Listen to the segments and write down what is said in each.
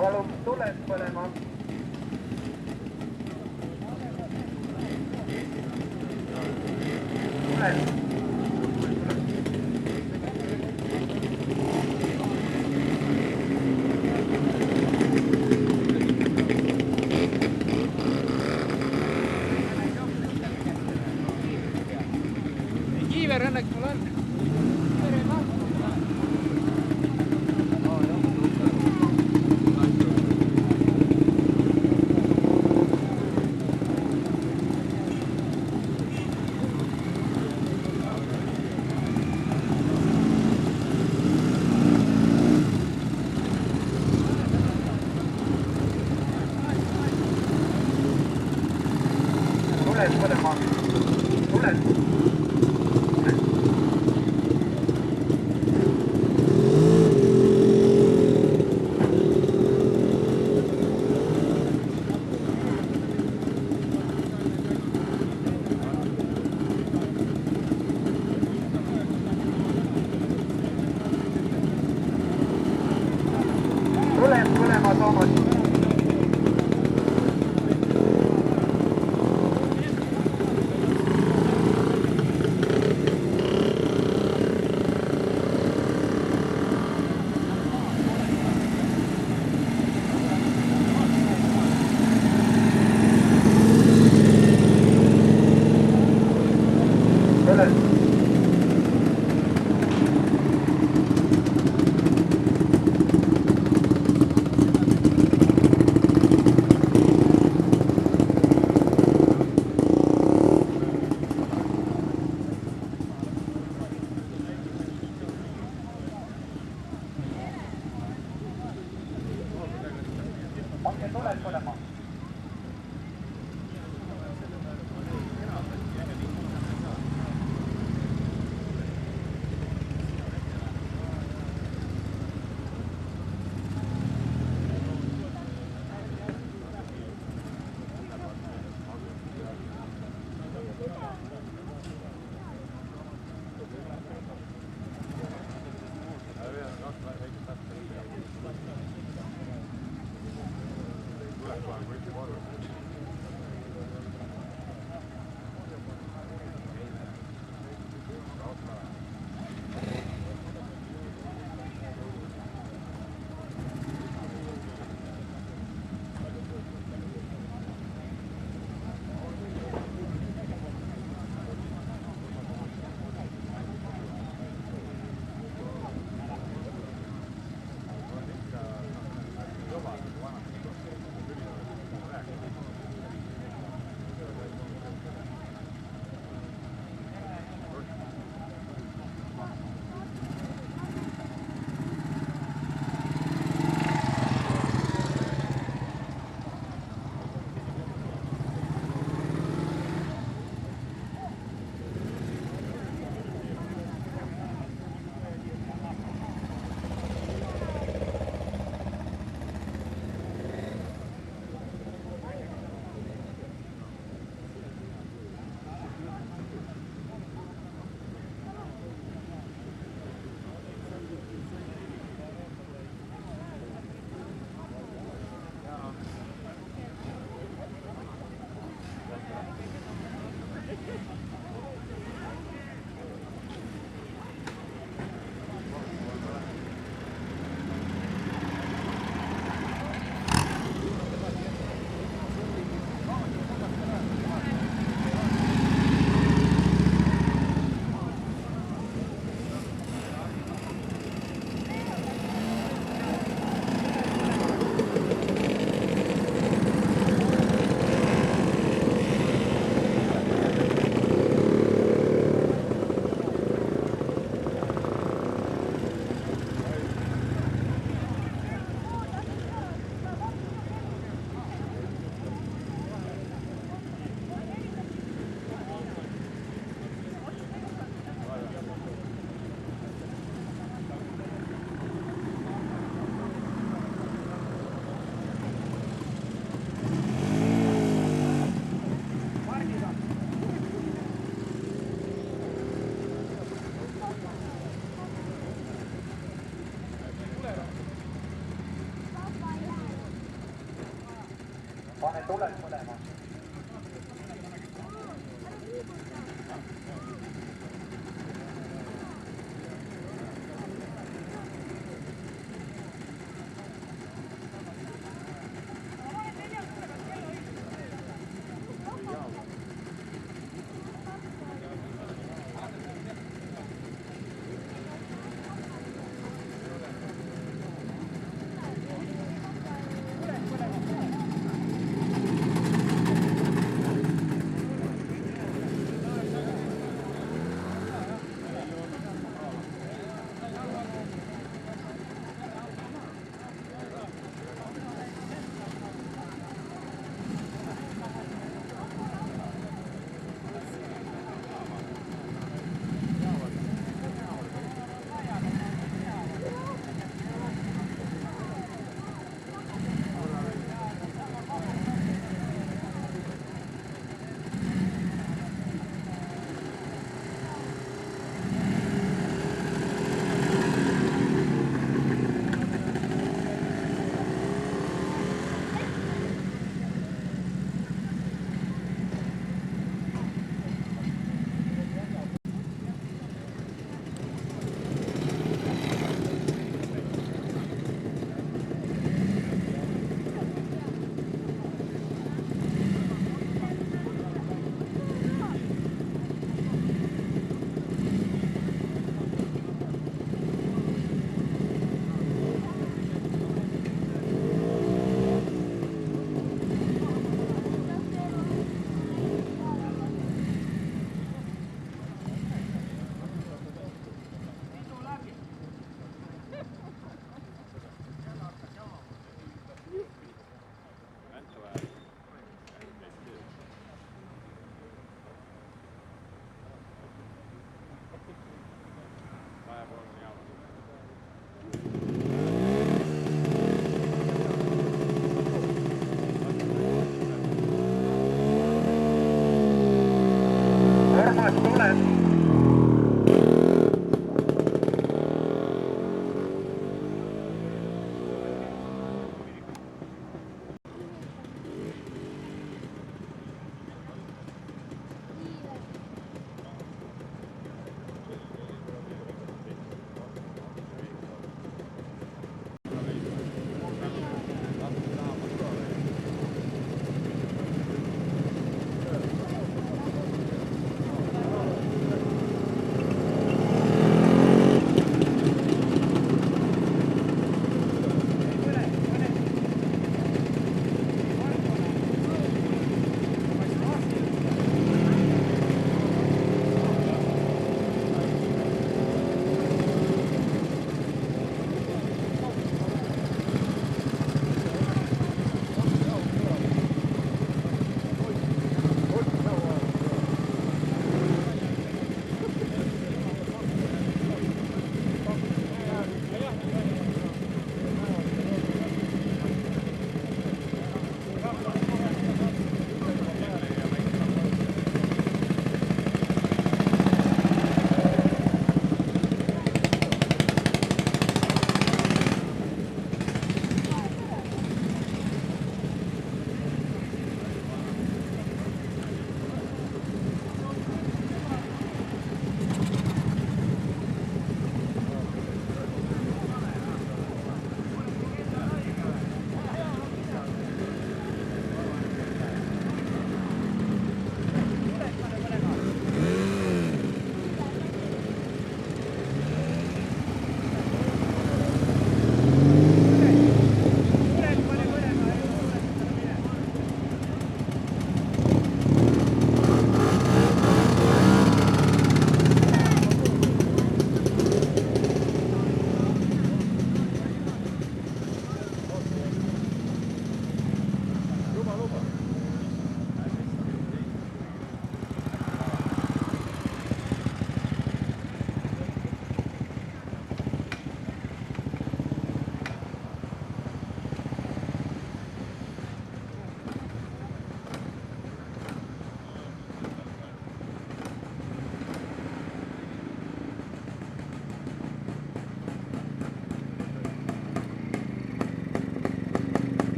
palun tuled põlema. Tuled. Kiiver õnneks mul on.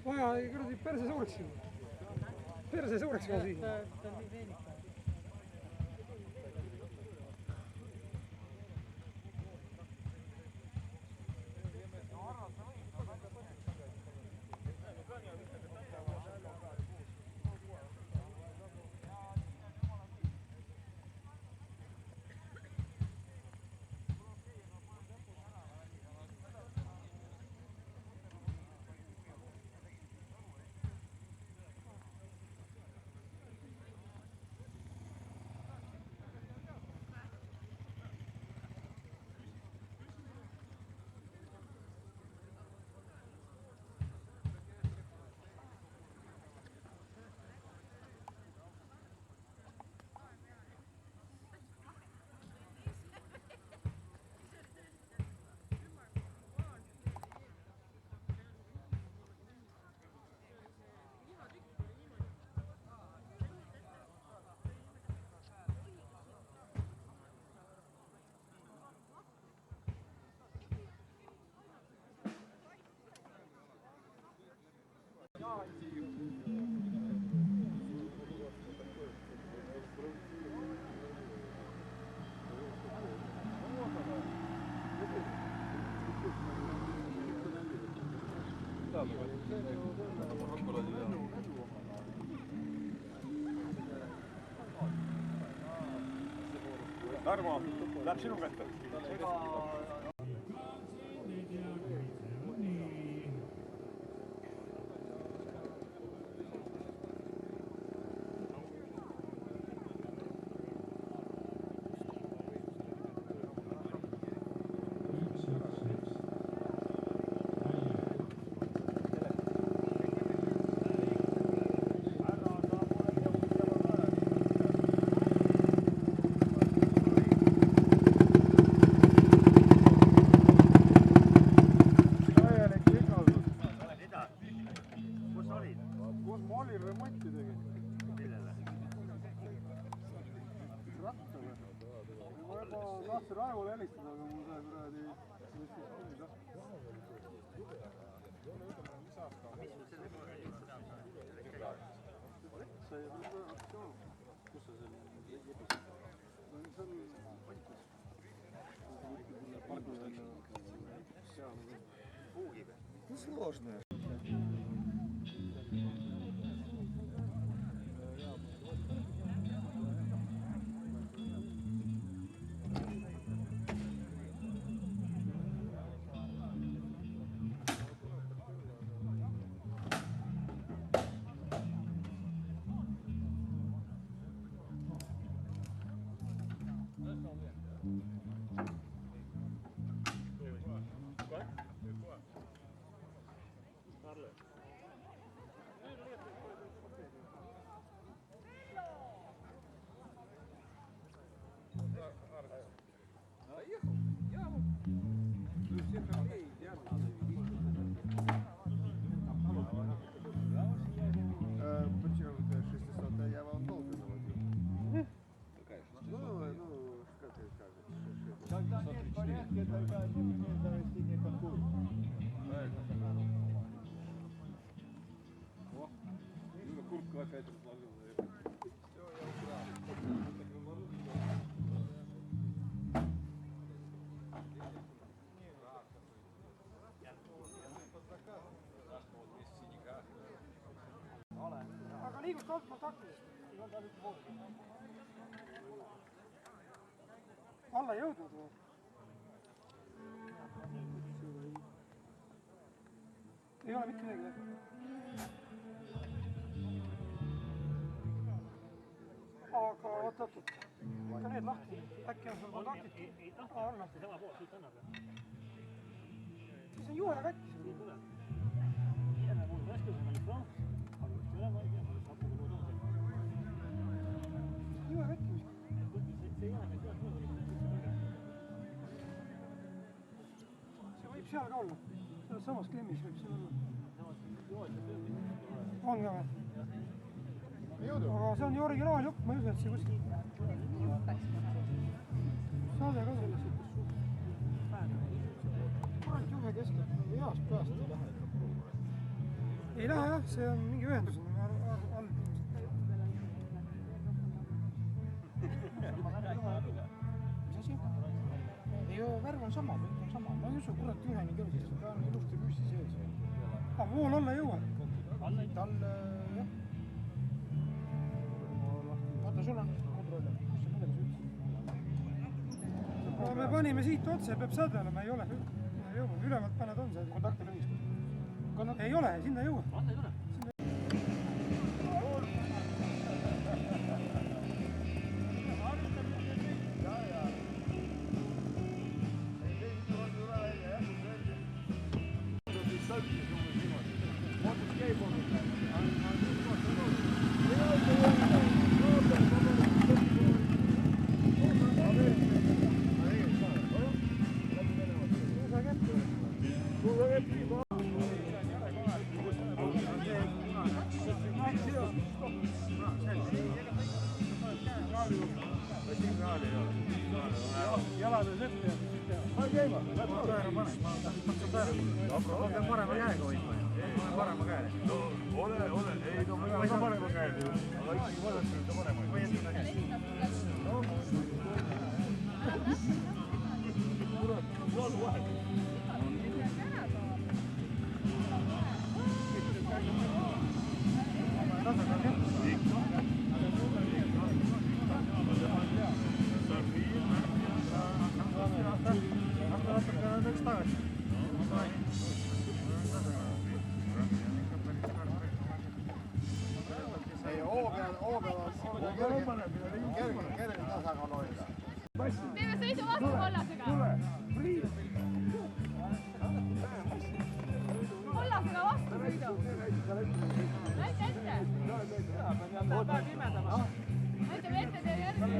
vaja kuradi perse suureks. Perse suureks vaja süüa. Ta on nii veenik. Tarmo, läheb sinu kätte. Raevole helistada, aga mul sai praegu Сложно. Aga liigus altpoolt aknast. Alla jõudnud või? Ei ole mitte midagi. Aga oot. Ka need lahti. Äkki on sul kontaktid? Ei tahta. See sama pool siit annab. See on juhe kattis. Siin tuleb. Jälle mul käskus on nüüd franks. Aga võiks üle ma ei tea. Ma saab kuhu lood on. Juhe kattis. See ei ole meil tead muidu. See võib seal ka olla. Selles samas klemmis võib seal olla. On ka või? Aga see on ju originaaljupp, ma ei usu, et see kuskil. Saade ka selles. samast peast ei lähe ikka puru. Ei lähe jah, see on mingi ühendus. Ei ole, värv on sama, kõik on sama. Ma ei usu, kurat üheni küll, siis ta on ilusti püsti sees. Aga vool alla ei jõua. Talle, jah. Vaata, sul on kontroll. Kus see midagi sa ütlesid? No me panime siit otse, peab sädlema, ei ole. Ülevalt paned on see. Kontakti lõvistus. Ei ole, sinna ei jõua. Anna ei ole. Jalades ette ja ma käima. Ma pean parema käega hoidma. Parema käe. No ole, ei no ma ei saa parema käe. Aga ikkagi vaadake, et ta parema käe. Kurat, mul on vahe. Teeme sõidu vastu kollasega. Kollasega vastu sõidu. Näita ette. Näitame ette teile järgi.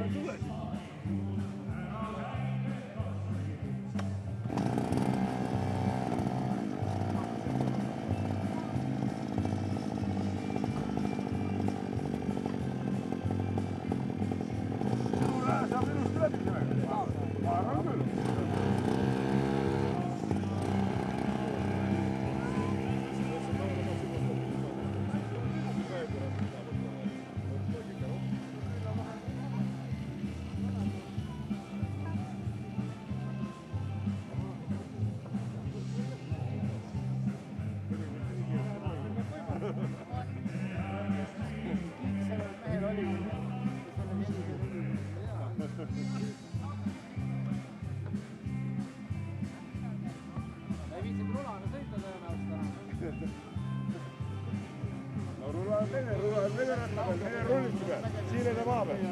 Mene rulliste peal, siin ei maa peal.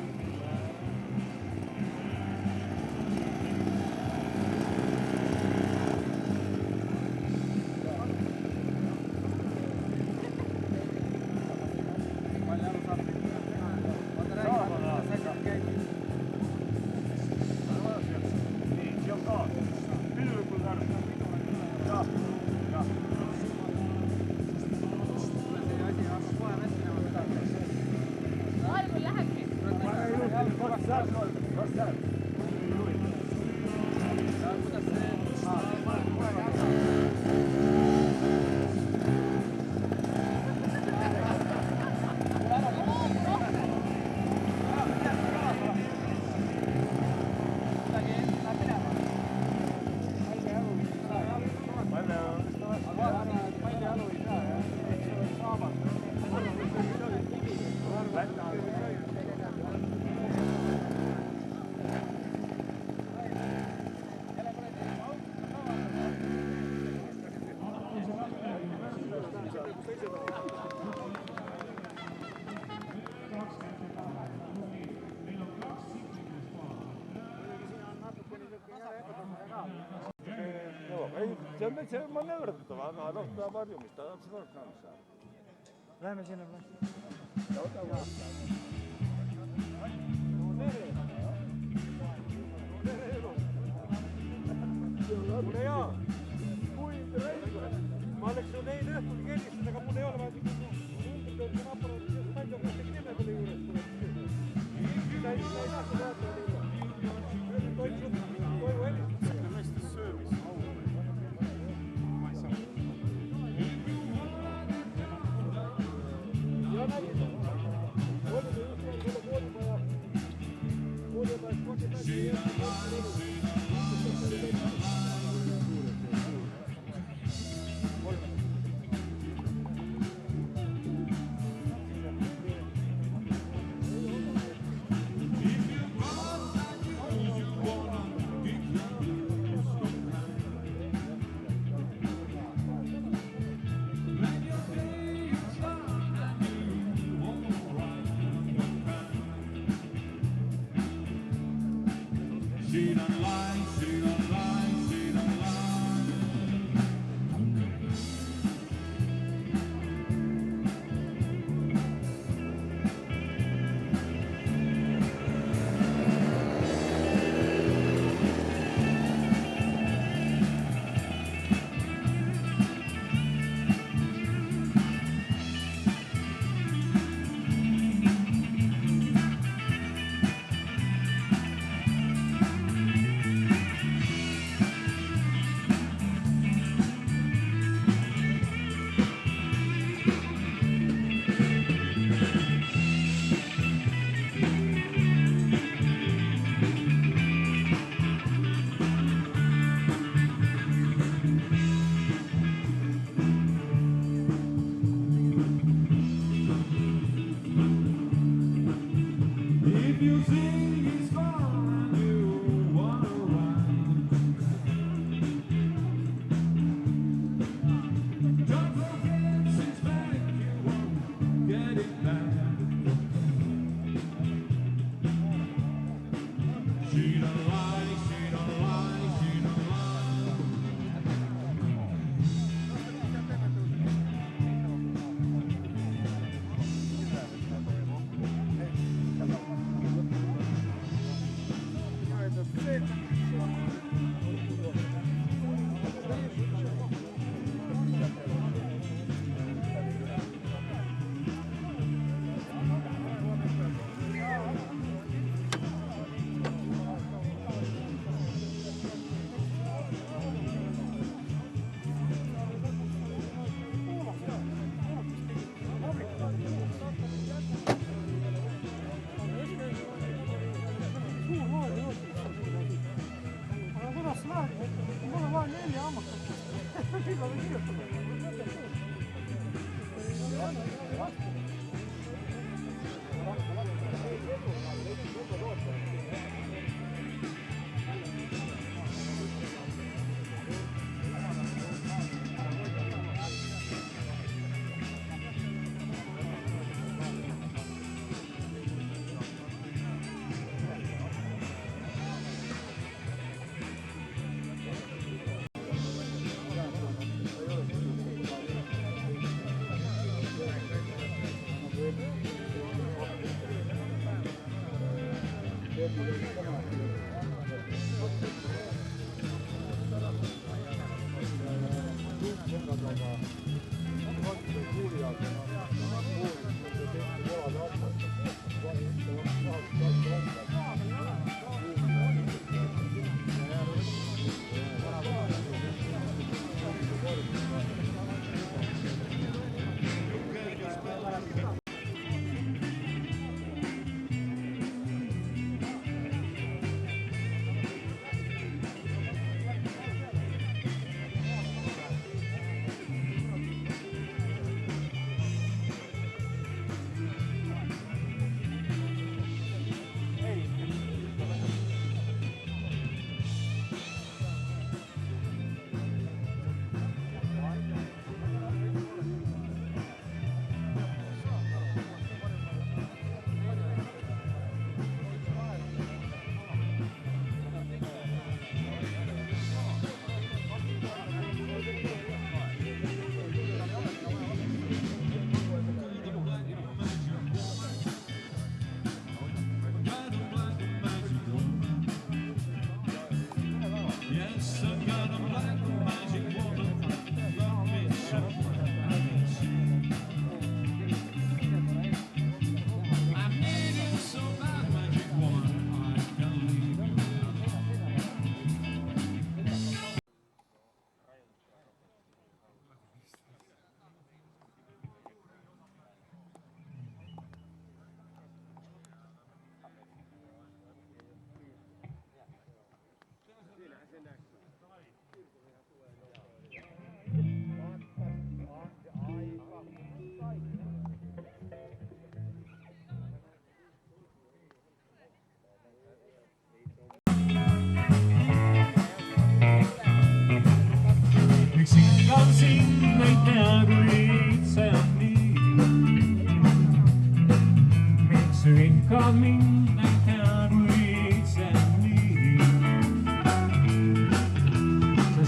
Algul lähebki. See on manööverdatav, aga noh, peab harjumist, ta tahab seda orknaamis saada. Läheme sinna. Kuule Jaa, kui ma oleks ju neid õhtul kellistada, aga mul ei ole vaja numbritõrjun aparaati, kes palju on kõik nimed oli juures. Sa ei saa seda vaata olla. Toivu helistada.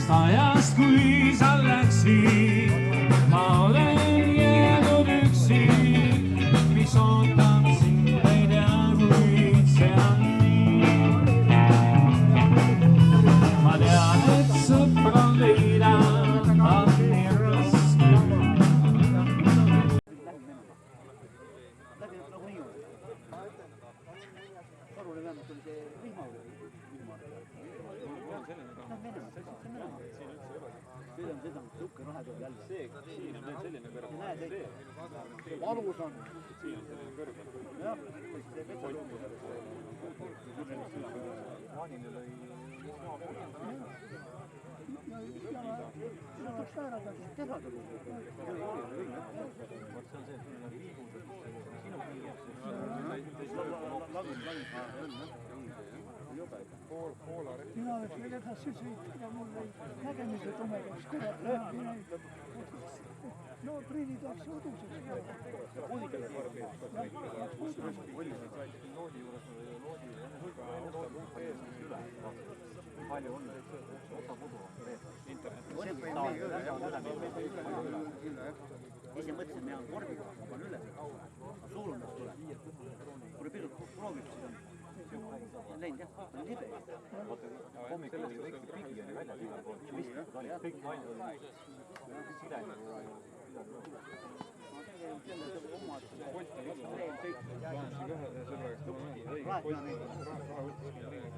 sellest ajast, kui sa läksid, ma olen jäänud üksi, mis ootab sind, ei tea, kuid see on nii. Ma tean, et sõpra leida on nii raske. valus on. mina oleks veel edasi sõita, aga mul ei nägemise tumedaks, kurat näha minna. no treenid oleks uduseks. palju on osa kodu ise mõtlesin, et meil on korviga, ma panen üles, aga suurendust tuleb. kui pisut proovib, siis on läinud jah, on libe. hommikul oli väike pigi oli väljas igal pool, kõik palju oli sidel.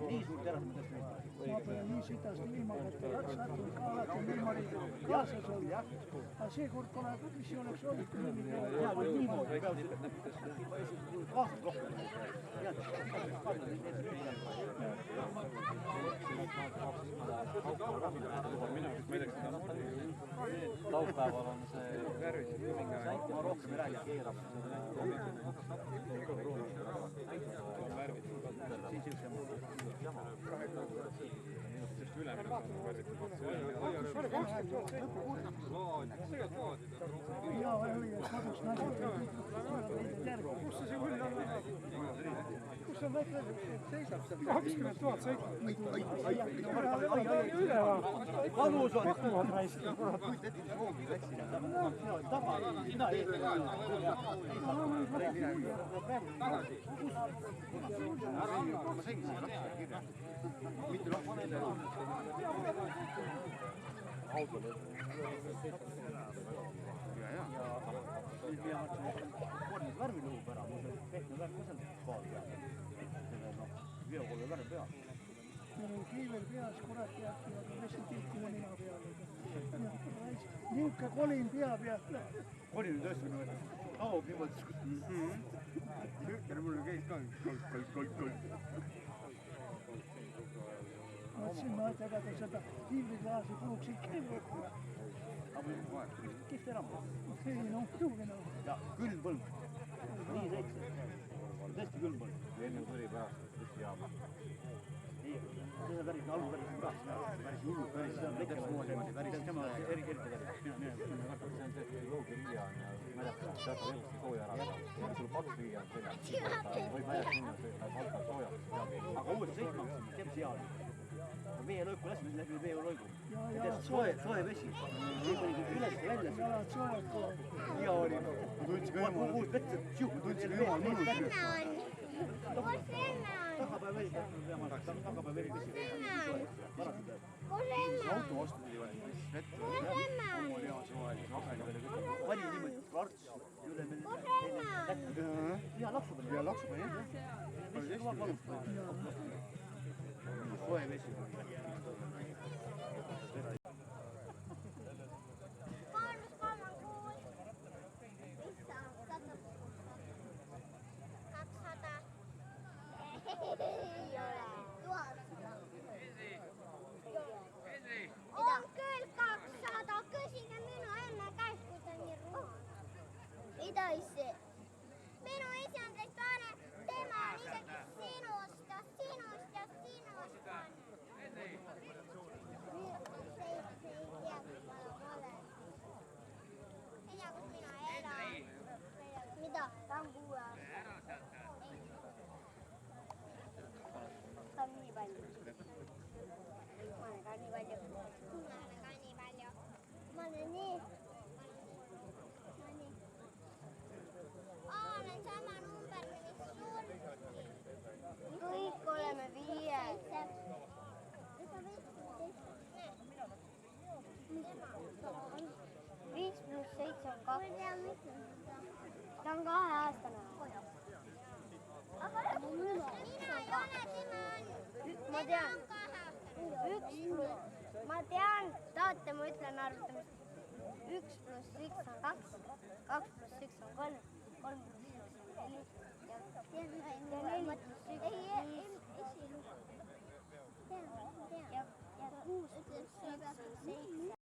nii suur teras ma tõesti ei ma pean nii sitast ilmaga, et sattunud ka alati niimoodi jaasas oli. aga seekord pole, mis ei oleks olnud. hea kui niimoodi aastat rohkem. laupäeval on see ma rohkem ei räägi, keerab kus see hull on? kus on väike seisab seal? 20 000 sõitnud. üle või? valus on. värvi lõhub ära, mul see pehme värv ka seal koha peal. veokolle värv peal. meil on kiivel peas, kurat jääb ja messi tilkile nina peale. niisugune kolin pea pealt. kolin tõesti kaob niimoodi. Jürgen mulle käis ka kolk. mõtlesin, ma tagada seda kiivliklaasi puhuks ikka ei võtta. kihvt enam. ei noh, muidugi noh. ja külm põlv. nii seitse. tõesti külm põlv. enne tuli pärast üks jaama. see on päris aluvärvis on ka. päris hullu. see on lekkes moodi. päris tema eriti päris. see on see loogiriia on ja mäletab, sealt on elust sooja ära. ja sul paks riia on seljas. võib mäletab minna, see palkab soojaks. aga uuesti sõitma, teeb seal. veelõiku läsime läbi veelõigu. soe vesi. üles ja välja. jalad soojad kohe. ja oli. ma tundsin ka jumal. uus vett, ma tundsin ka jumal mõnus. tagapäev vesi. tagapäev vesi. auto vastu tuli vett. pani niimoodi varts üle meil. ja laksu peal. ja laksu peal jah. vesi kõva palub. soe vesi. on küll 200, küsige minu emme käest, kui ta nii rumal. mida issi? minu isi on teist vanem, tema on isegi sinust ja sinust ja sinust vanem. nii. Olen sama number, mis sul. Kõik oleme 5. 5 pluss 7 on 2. Ta on 2-aastane. Mina ei ole, tema on. Ma tean. 1 pluss. Ma tean, tahate, ma ütlen arvutamist. 1 pluss 1 on 2. 2 pluss 1 on 3. 3 pluss 1 on 4. Ja 4 pluss 1 on 5.